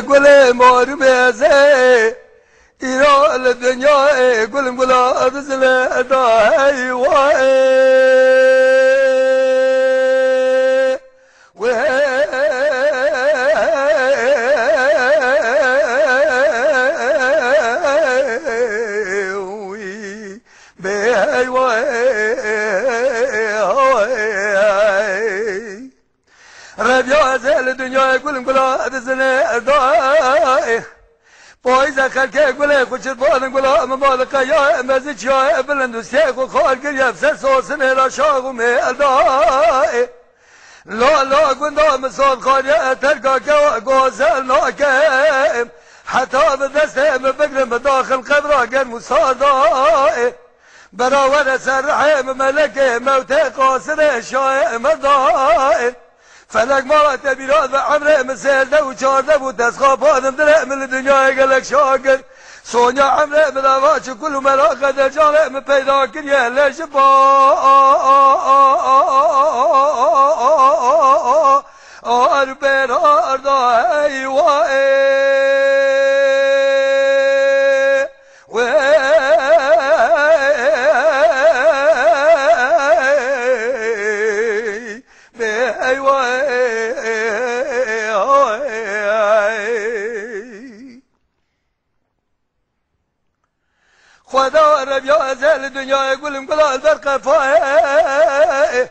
گل مار میزه ایران دنیا گل گلا بزل دای وای به ربيع زال الدنيا يقول نقولها بزنا داي بايز خلك يقول خوش البال نقولها مالك يا مزج يا بلندوس يا خال قريب سوس ميرا شاغو ميداي لا قندا مسال خالي ترقا غازل ناكم حتى بدسته بقر بداخل قبره قر مصاداي براور سرحيم ملك موت قاصر شاي مداي فلك ما تبيرات وعمره مسيرده وشارده وتسخابانم درق من الدنيا قالك شاكر سونيا عمره بدواتش كل ملاقة درجانه من پیدا كريه لشبا أربين أرضاي خدا ربيع زال الدنيا يقول مقلا البرقة فاي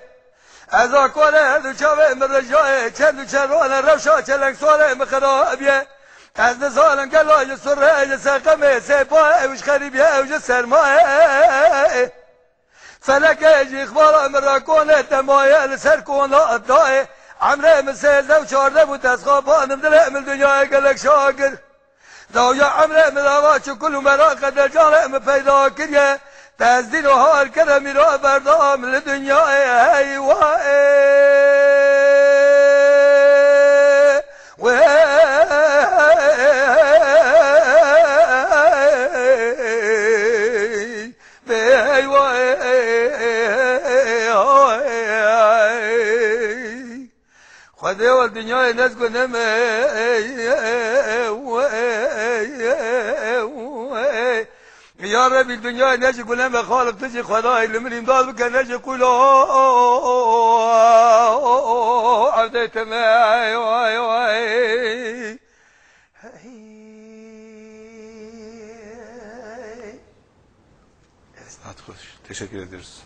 ازا كوله هدو شاوه من رجاء چندو چروانا روشا چلنگ سوله مخرابيه از نزالن قلا يسره يساقمه سيباه وش خريبيه وش سرماه فلك يجي اخبار من راكونه تمايه لسركونه الدائي عمره من سيزده وشارده وتسخابانم دلق من الدنيا قالك شاكر داويا عمره مداواتش كل مراقة درجانه من پیدا كريه تزدين وهار كرمي را بردام لدنيا هاي خدي والدنيا الناس قلنا يا ربي الدنيا ناجي قلنا ما خالق تجي خداي اللي من امداد بك ناجي يقول عديت معي واي Teşekkür ederiz.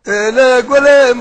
لا قولي